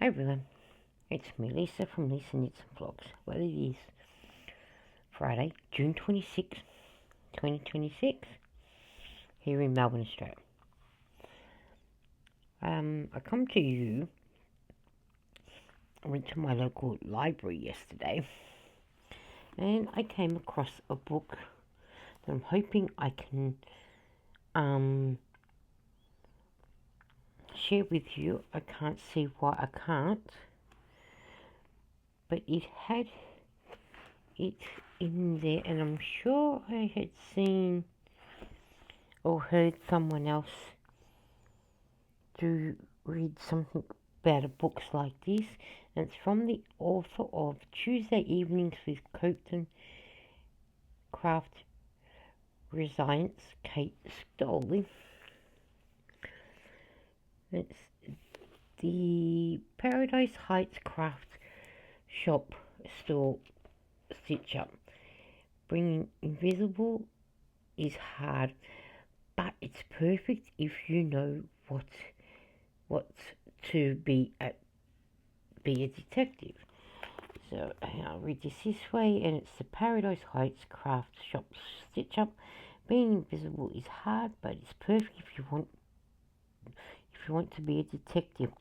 Hi everyone, it's me Lisa from Lisa Knits and Vlogs. Well, it is Friday, June 26th, 2026, here in Melbourne, Australia. I come to you, I went to my local library yesterday, and I came across a book that I'm hoping I can share with you. I can't see why I can't, but it had it in there, and I'm sure I had seen or heard someone else to read something about a books like this, and it's from the author of Tuesday Evenings with Coton Craft Resilience, Kate Stolley. It's the Paradise Heights Craft Shop Store Stitch Up. Bringing invisible is hard, but it's perfect if you know what to be a detective. So I'll read this way, and it's the Paradise Heights Craft Shop Stitch Up. Being invisible is hard, but it's perfect if you want to be a detective.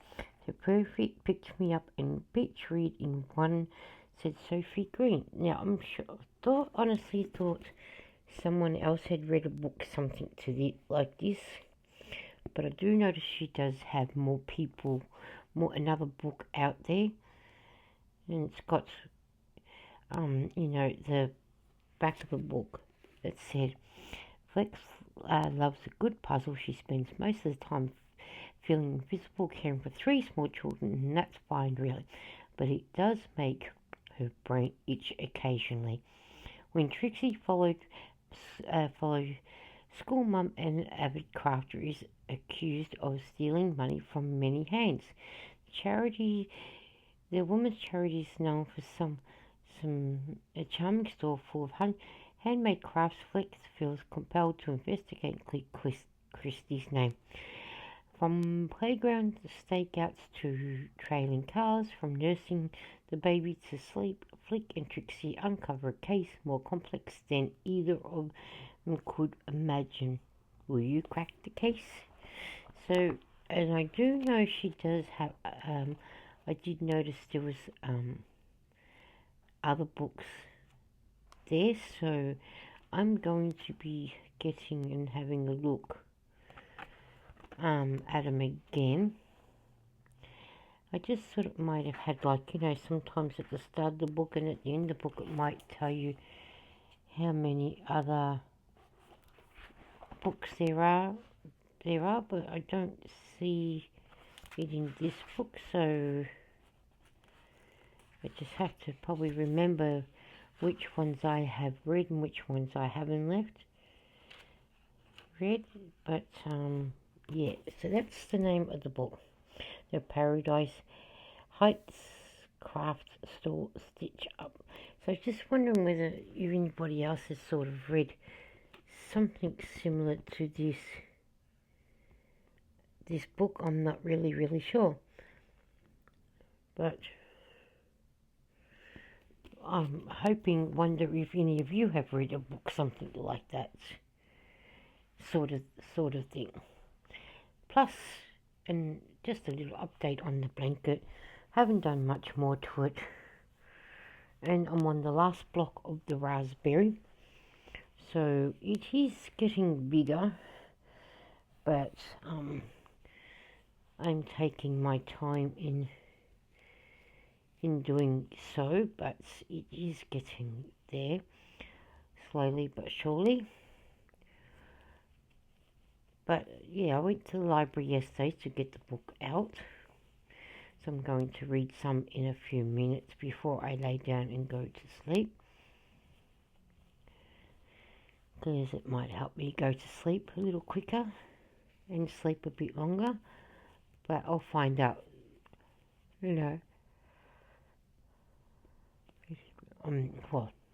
The perfect picked me up and bitch read in one, said Sophie Green. Now honestly thought someone else had read a book something to like this, but I do notice she does have another book out there, and it's got the back of the book that said Flex loves a good puzzle. She spends most of the time feeling invisible, caring for 3 small children, and that's fine really, but it does make her brain itch occasionally. When Trixie followed school mum and avid crafter is accused of stealing money from many hands. The woman's charity is known for a charming store full of handmade crafts. Flex feels compelled to investigate and click Christie's name. From playground stakeouts to trailing cars, from nursing the baby to sleep, Flick and Trixie uncover a case more complex than either of them could imagine. Will you crack the case? So, and I do know she does have, I did notice there was other books there, so I'm going to be getting and having a look at them again. I just thought it might have had, sometimes at the start of the book and at the end of the book it might tell you how many other books there are, but I don't see it in this book, so I just have to probably remember which ones I have read and which ones I haven't read, but yeah, so that's the name of the book, the Paradise Heights Craft Store Stitch Up. So I was just wondering whether anybody else has sort of read something similar to this book. I'm not really sure, but I'm wonder if any of you have read a book something like that sort of thing. Plus, and just a little update on the blanket. Haven't done much more to it, and I'm on the last block of the raspberry, so it is getting bigger, but I'm taking my time in doing so, but it is getting there, slowly but surely. But yeah, I went to the library yesterday to get the book out, so I'm going to read some in a few minutes before I lay down and go to sleep, because it might help me go to sleep a little quicker and sleep a bit longer, but I'll find out, well,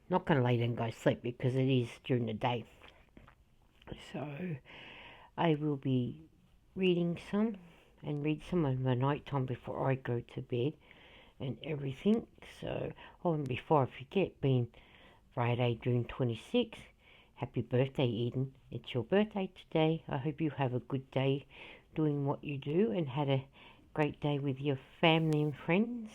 not going to lay down and go to sleep because it is during the day, so I will be reading some and read some of my nighttime before I go to bed and everything. So, oh, and before I forget, being Friday, June 26th, happy birthday, Eden. It's your birthday today. I hope you have a good day doing what you do and had a great day with your family and friends.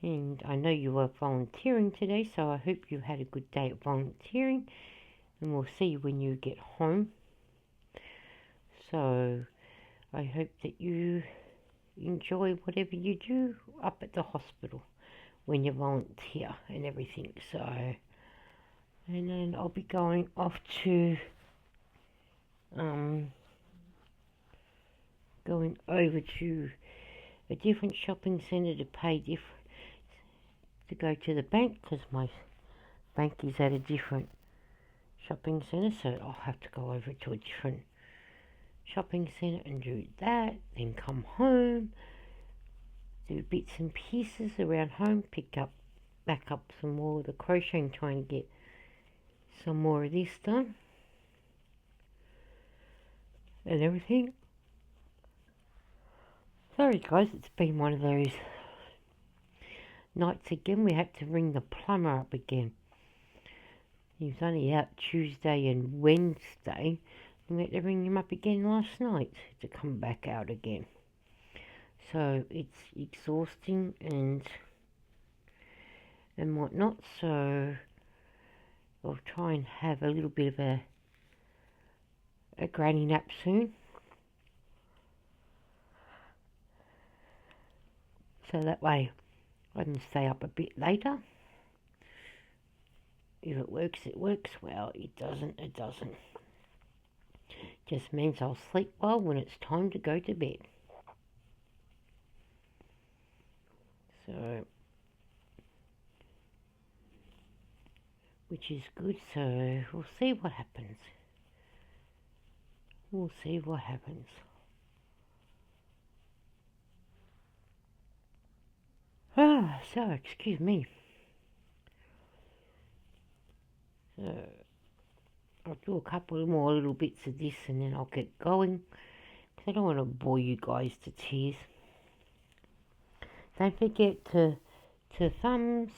And I know you were volunteering today, so I hope you had a good day at volunteering. And we'll see you when you get home. So I hope that you enjoy whatever you do up at the hospital when you volunteer and everything. So, and then I'll be going off to going over to a different shopping centre to to go to the bank, because my bank is at a different shopping centre, so I'll have to go over to a different shopping centre and do that, then come home, do bits and pieces around home, back up some more of the crocheting, trying to get some more of this done and everything. Sorry guys, it's been one of those nights again. We had to ring the plumber up again. He was only out Tuesday and Wednesday, and we had to ring him up again last night to come back out again. So it's exhausting and whatnot, so I'll try and have a little bit of a granny nap soon. So that way I can stay up a bit later. If it works, it works. Well, it doesn't, it doesn't. Just means I'll sleep well when it's time to go to bed. So, which is good, so we'll see what happens. We'll see what happens. So, excuse me. So, I'll do a couple more little bits of this and then I'll get going, because I don't want to bore you guys to tears. Don't forget to thumbs.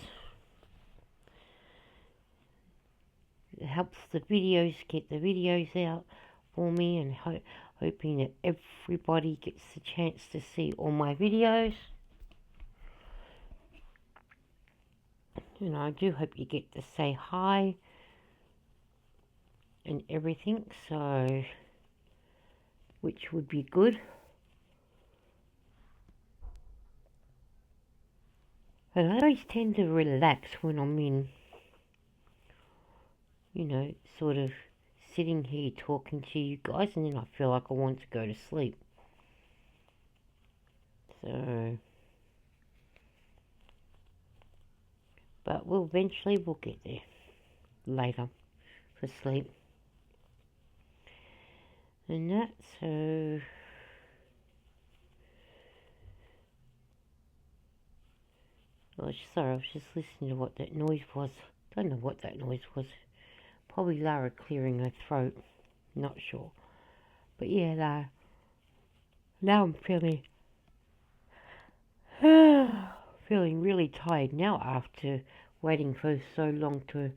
It helps the videos, get the videos out for me, and hoping that everybody gets the chance to see all my videos. I do hope you get to say hi and everything, so which would be good. And I always tend to relax when I'm in, sort of sitting here talking to you guys, and then I feel like I want to go to sleep. So, but we'll get there later for sleep. And that, so sorry, I was just listening to what that noise was. Don't know what that noise was. Probably Lara clearing her throat. Not sure. But yeah, now I'm feeling really tired now after waiting for so long to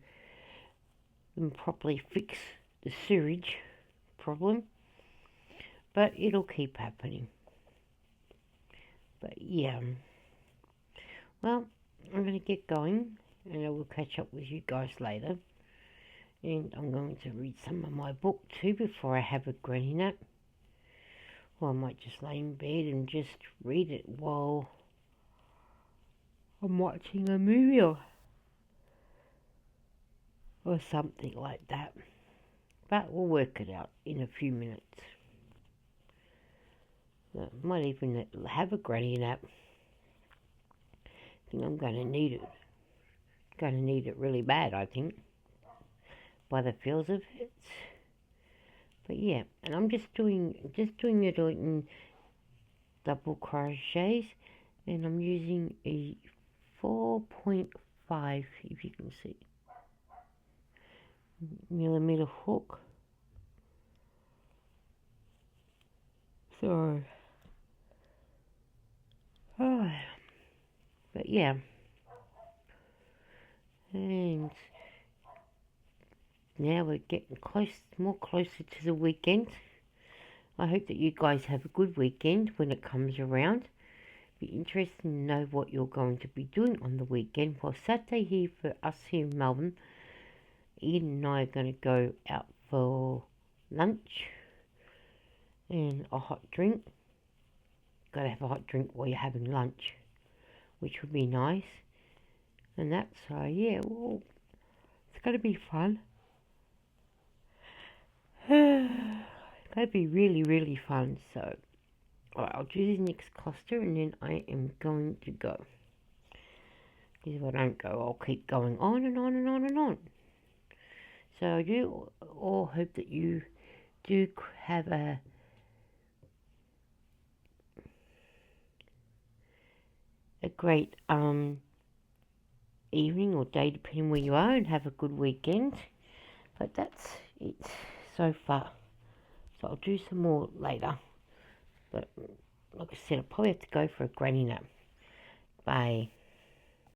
properly fix the sewage problem. But it'll keep happening. But yeah. Well, I'm going to get going, and I will catch up with you guys later. And I'm going to read some of my book too before I have a granny nap. Or I might just lay in bed and just read it while I'm watching a movie or something like that. But we'll work it out in a few minutes. I might even have a granny nap. I think I'm going to need it. Going to need it really bad, I think, by the feels of it. But yeah, and I'm just doing it in double crochets, and I'm using a 4.5, if you can see, millimeter hook. So, oh, but yeah, and now we're getting more closer to the weekend. I hope that you guys have a good weekend when it comes around. Be interested to know what you're going to be doing on the weekend. Well, Saturday here for us here in Melbourne, Ian and I are going to go out for lunch and a hot drink. Gotta have a hot drink while you're having lunch, which would be nice. And that's yeah, well, it's gonna be fun. It's gonna be really, really fun. So, alright, I'll do this next cluster and then I am going to go. Because if I don't go, I'll keep going on and on and on and on. So I do all hope that you do have a great evening or day, depending where you are, and have a good weekend. But that's it so far. So I'll do some more later. But like I said, I'll probably have to go for a granny nap. Bye.